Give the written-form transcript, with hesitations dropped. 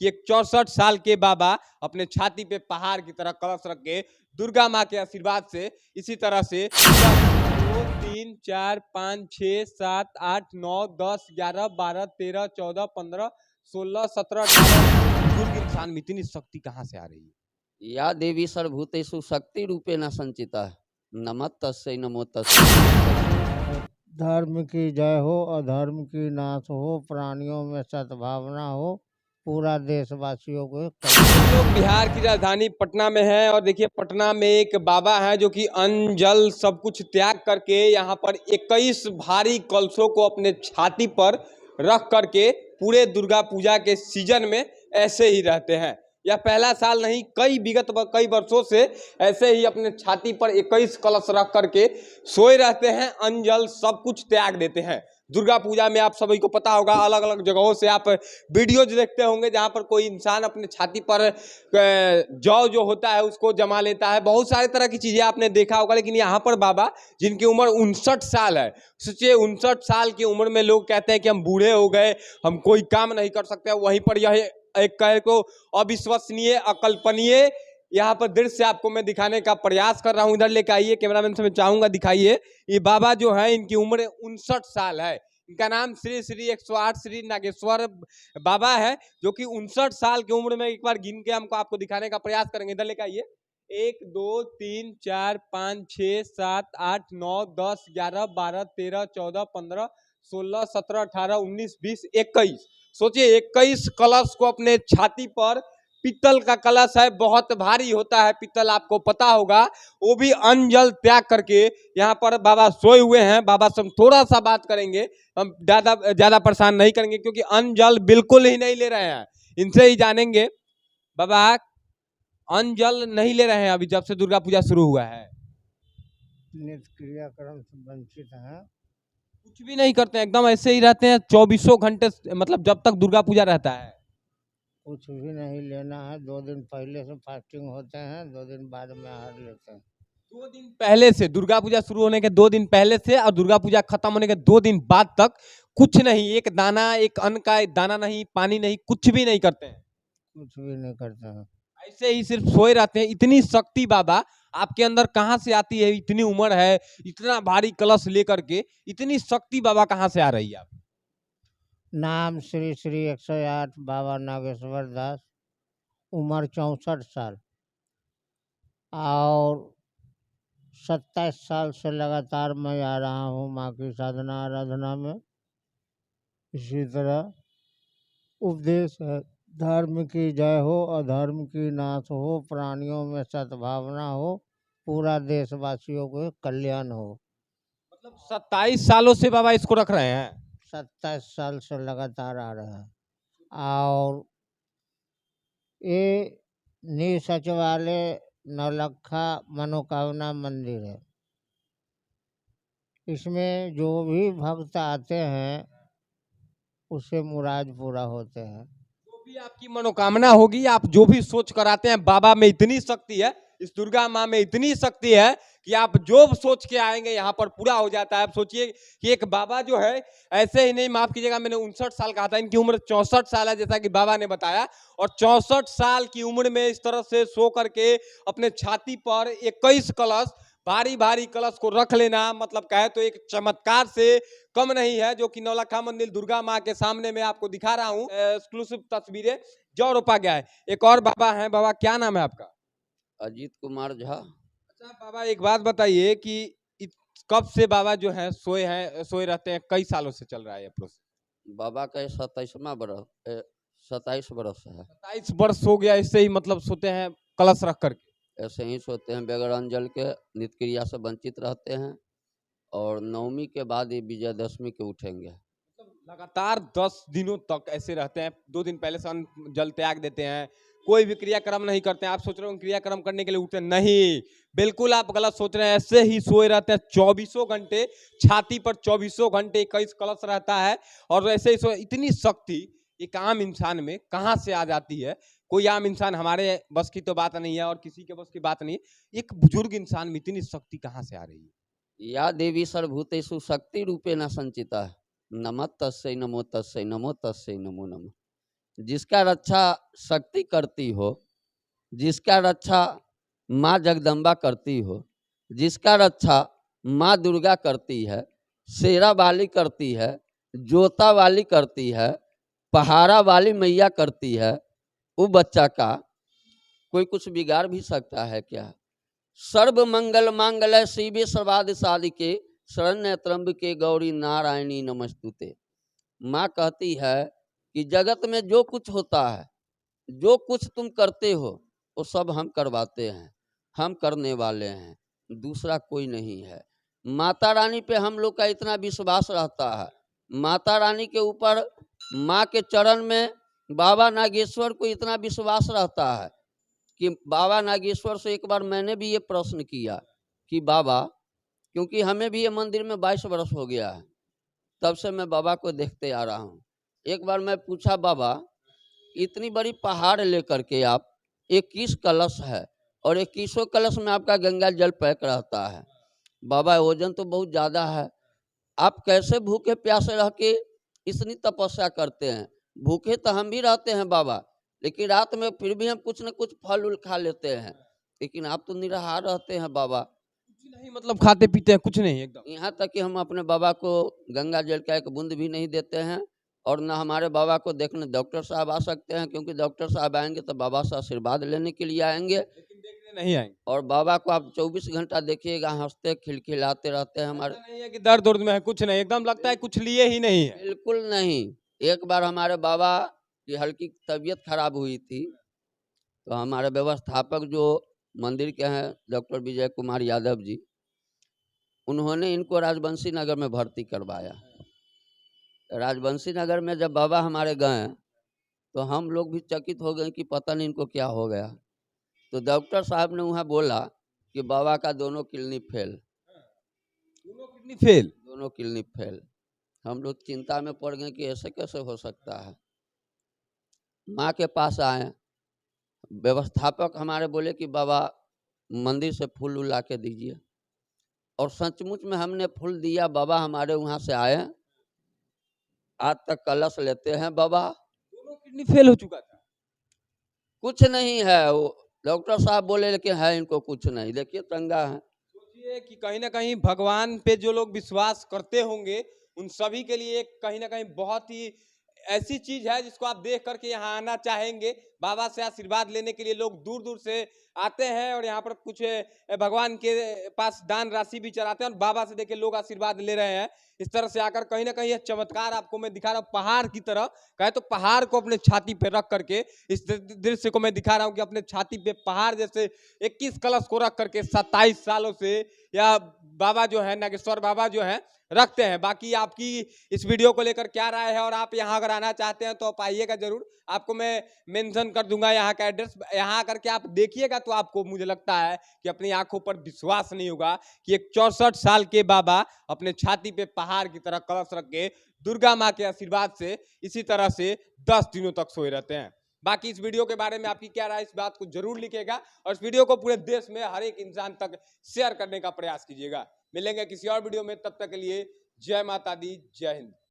कि एक 64 साल के बाबा अपने छाती पे पहाड़ की तरह कलश रख के दुर्गा माँ के आशीर्वाद से इसी तरह से 2 3 4 5 6 7 8 9 10 11 12 13 14 15 16 17 18 बुजुर्ग इंसान में इतनी शक्ति कहाँ से आ रही है? या देवी सर्वभूतेषु शक्ति रूपेण संचिता नमः तस्यै नमो तस्यै। धर्म की जय हो, अधर्म की नाश हो, प्राणियों में सद्भावना हो, पूरा देशवासियों को हम लोग बिहार की राजधानी पटना में है और देखिए पटना में एक बाबा है जो कि अन्न जल सब कुछ त्याग करके यहाँ पर 21 भारी कलशों को अपने छाती पर रख करके पूरे दुर्गा पूजा के सीजन में ऐसे ही रहते हैं। यह पहला साल नहीं, कई वर्षों से ऐसे ही अपने छाती पर 21 कलश रख करके सोए रहते हैं, अन्न जल सब कुछ त्याग देते हैं। दुर्गा पूजा में आप सभी को पता होगा, अलग अलग जगहों से आप वीडियोज देखते होंगे जहां पर कोई इंसान अपने छाती पर जौ जो होता है उसको जमा लेता है, बहुत सारे तरह की चीजें आपने देखा होगा। लेकिन यहाँ पर बाबा जिनकी उम्र 59 साल है, सोचिए 59 साल की उम्र में लोग कहते हैं कि हम बूढ़े हो गए, हम कोई काम नहीं कर सकते, वहीं पर यह एक कहे को अविश्वसनीय, अकल्पनीय यहाँ पर दृश्य आपको मैं दिखाने का प्रयास कर रहा हूँ। इधर लेकर आइए, कैमरामैन से मैं चाहूंगा दिखाइए। ये बाबा जो है इनकी उम्र 59 साल है। इनका नाम श्री श्री 108 श्री नागेश्वर बाबा है, जो कि 59 साल की उम्र में एक बार गिन के हमको आपको दिखाने का प्रयास करेंगे। इधर लेकर आइए। 1 2 3 4 5 6 7 8 9 10 11 12 13 14 15 16 17 18 19 20 21। सोचिए 21 कलश को अपने छाती पर, पीतल का कलश है, बहुत भारी होता है पीतल, आपको पता होगा, वो भी अन्न जल त्याग करके यहाँ पर बाबा सोए हुए हैं। बाबा से हम थोड़ा सा बात करेंगे, हम ज्यादा परेशान नहीं करेंगे क्योंकि अन्न जल बिल्कुल ही नहीं ले रहे हैं, इनसे ही जानेंगे। बाबा अन्न जल नहीं ले रहे हैं अभी, जब से दुर्गा पूजा शुरू हुआ है नित्य क्रियाक्रम से वंचित हैं। कुछ भी नहीं करते हैं, एकदम ऐसे ही रहते हैं 24 घंटे, मतलब जब तक दुर्गा पूजा रहता है कुछ भी नहीं लेना है। 2 दिन पहले से फास्टिंग होते हैं, 2 दिन बाद में आहार लेते हैं। 2 दिन पहले से, दुर्गा पूजा शुरू होने के 2 दिन पहले से और दुर्गा पूजा खत्म होने के 2 दिन बाद तक कुछ नहीं, एक दाना, एक अन्न का एक दाना नहीं, पानी नहीं, कुछ भी नहीं करते हैं, कुछ भी नहीं करते हैं, ऐसे ही सिर्फ सोए रहते हैं। इतनी शक्ति बाबा आपके अंदर कहाँ से आती है? इतनी उम्र है, इतना भारी कलश लेकर के इतनी शक्ति बाबा कहाँ से आ रही है? आप नाम श्री श्री 108 बाबा नागेश्वर दास, उम्र 64 साल और 27 साल से लगातार मैं आ रहा हूँ माँ की साधना आराधना में। इसी तरह उपदेश है, धर्म की जय हो, अधर्म की नाश हो, प्राणियों में सद्भावना हो, पूरा देशवासियों को कल्याण हो। मतलब 27 सालों से बाबा इसको रख रहे हैं? 27 साल से लगातार आ रहे हैं। और ये न्यू सचिवालय नौलखा मनोकामना मंदिर है। इसमें जो भी भक्त आते हैं उससे मुराद पूरा होते हैं। जो भी आपकी मनोकामना होगी, आप जो भी सोच कर आते हैं, बाबा में इतनी शक्ति है, इस दुर्गा माँ में इतनी शक्ति है कि आप जो सोच के आएंगे यहाँ पर पूरा हो जाता है। आप सोचिए कि एक बाबा जो है, ऐसे ही नहीं, माफ कीजिएगा मैंने 59 साल कहा था, इनकी उम्र 64 साल है जैसा कि बाबा ने बताया, और 64 साल की उम्र में इस तरह से सो करके अपने छाती पर 21 कलश, भारी भारी कलश को रख लेना, मतलब कहे तो एक चमत्कार से कम नहीं है, जो कि नौलखा मंदिर दुर्गा माँ के सामने में आपको दिखा रहा हूँ एक्सक्लूसिव तस्वीरें, जो रोपा गया है। एक और बाबा है, बाबा क्या नाम है आपका? अजीत कुमार झा। अच्छा बाबा, एक बात बताइए कि कब से बाबा जो है सोए रहते हैं, कई सालों से चल रहा है ये प्रोसेस? बाबा का 27वां बरस 27 बरस है। 27 वर्ष हो गया इससे ही मतलब सोते हैं कलश रख करके? ऐसे ही सोते हैं बगैर अन्न जल के, नित्य क्रिया से वंचित रहते हैं और नवमी के बाद ये विजयदशमी के उठेंगे। मतलब लगातार 10 दिनों तक ऐसे रहते हैं, 2 दिन पहले से अन्न जल त्याग देते हैं, कोई भी क्रियाक्रम नहीं करते हैं। आप सोच रहे हो क्रियाक्रम करने के लिए उठते नहीं, बिल्कुल आप गलत सोच रहे हैं। ऐसे ही सोए रहते हैं 24 घंटे, छाती पर 24 घंटे 21 कलश रहता है, और ऐसे ही सोए। इतनी शक्ति एक आम इंसान में कहाँ से आ जाती है? कोई आम इंसान, हमारे बस की तो बात नहीं है और किसी के बस की बात नहीं, एक बुजुर्ग इंसान में इतनी शक्ति कहाँ से आ रही है? या देवी सर्वभूतेषु शक्ति रूपेण संचिता नमः तस्यै नमो तस्यै नमो तस्यै नमो नमः। जिसका रक्षा शक्ति करती हो, जिसका रक्षा माँ जगदम्बा करती हो, जिसका रक्षा माँ दुर्गा करती है, शेरा वाली करती है, जोता वाली करती है, पहाड़ा वाली मैया करती है, वो बच्चा का कोई कुछ बिगाड़ भी सकता है क्या? सर्व मंगल मांगल्य शिवे सर्वार्थ साधिके शरण्य त्र्यंबके गौरी नारायणी नमस्तुते। माँ कहती है कि जगत में जो कुछ होता है, जो कुछ तुम करते हो, वो सब हम करवाते हैं, हम करने वाले हैं, दूसरा कोई नहीं है। माता रानी पे हम लोग का इतना विश्वास रहता है, माता रानी के ऊपर, माँ के चरण में बाबा नागेश्वर को इतना विश्वास रहता है कि बाबा नागेश्वर से एक बार मैंने भी ये प्रश्न किया कि बाबा, क्योंकि हमें भी ये मंदिर में 22 वर्ष हो गया है, तब से मैं बाबा को देखते आ रहा हूँ। एक बार मैं पूछा, बाबा इतनी बड़ी पहाड़ लेकर के आप 21 कलश है और 21 कलश में आपका गंगा जल पैक रहता है, बाबा वजन तो बहुत ज़्यादा है, आप कैसे भूखे प्यासे रह के इतनी तपस्या करते हैं? भूखे तो हम भी रहते हैं बाबा, लेकिन रात में फिर भी हम कुछ न कुछ फल उल खा लेते हैं, लेकिन आप तो निराहार रहते हैं बाबा। कुछ नहीं, मतलब खाते पीते हैं कुछ नहीं एकदम? यहाँ तक कि हम अपने बाबा को गंगा जल का एक बूंद भी नहीं देते हैं, और न हमारे बाबा को देखने डॉक्टर साहब आ सकते हैं, क्योंकि डॉक्टर साहब आएंगे तो बाबा से आशीर्वाद लेने के लिए आएंगे, लेकिन देखने नहीं आएंगे। और बाबा को आप 24 घंटा देखिएगा, हंसते खिलखिलाते रहते हैं हमारे। ऐसा नहीं है कि दर्द उर्द में है, कुछ नहीं, एकदम लगता है कुछ लिए ही नहीं है। बिल्कुल नहीं। एक बार हमारे बाबा की हल्की तबीयत खराब हुई थी, तो हमारे व्यवस्थापक जो मंदिर के हैं डॉक्टर विजय कुमार यादव जी, उन्होंने इनको राजवंशी नगर में भर्ती करवाया। राजवंशी नगर में जब बाबा हमारे गए तो हम लोग भी चकित हो गए कि पता नहीं इनको क्या हो गया। तो डॉक्टर साहब ने वहाँ बोला कि बाबा का दोनों किडनी फेल, दोनों किडनी फेल? दोनों किडनी फेल। हम लोग चिंता में पड़ गए कि ऐसे कैसे हो सकता है। माँ के पास आए, व्यवस्थापक हमारे बोले कि बाबा मंदिर से फूल ला के दीजिए, और सचमुच में हमने फूल दिया। बाबा हमारे वहाँ से आए, आज तक कलश लेते हैं बाबा। दोनों किडनी फेल हो चुका था? कुछ नहीं है, वो डॉक्टर साहब बोले लेकिन है इनको कुछ नहीं, देखिए तंगा है। सोचिए कि कहीं ना कहीं भगवान पे जो लोग विश्वास करते होंगे उन सभी के लिए कहीं ना कहीं बहुत ही ऐसी चीज है जिसको आप देख करके यहाँ आना चाहेंगे। बाबा से आशीर्वाद लेने के लिए लोग दूर दूर से आते हैं और यहाँ पर कुछ भगवान के पास दान राशि भी चढ़ाते हैं और बाबा से देखे लोग आशीर्वाद ले रहे हैं। इस तरह से आकर कहीं ना कहीं यह चमत्कार आपको मैं दिखा रहा हूँ, पहाड़ की तरह। कहे तो पहाड़ को अपने छाती पे रख करके इस दृश्य को मैं दिखा रहा हूँ कि अपने छाती पे पहाड़ जैसे 21 कलश को रख करके 27 सालों से या बाबा जो है नागेश्वर बाबा जो है रखते हैं। बाकी आपकी इस वीडियो को लेकर क्या राय है और आप यहाँ अगर आना चाहते हैं तो आप आइएगा जरूर। आपको मैं मेंशन कर दूंगा यहाँ का एड्रेस, यहाँ आकर के आप देखिएगा तो आपको मुझे लगता है कि अपनी आंखों पर विश्वास नहीं होगा कि एक 64 साल के बाबा अपने छाती पे पहाड़ की तरह कलश रख के दुर्गा माँ के आशीर्वाद से इसी तरह से 10 दिनों तक सोए रहते हैं। बाकी इस वीडियो के बारे में आपकी क्या राय, इस बात को जरूर लिखिएगा और इस वीडियो को पूरे देश में हर एक इंसान तक शेयर करने का प्रयास कीजिएगा। मिलेंगे किसी और वीडियो में, तब तक के लिए जय माता दी, जय हिंद।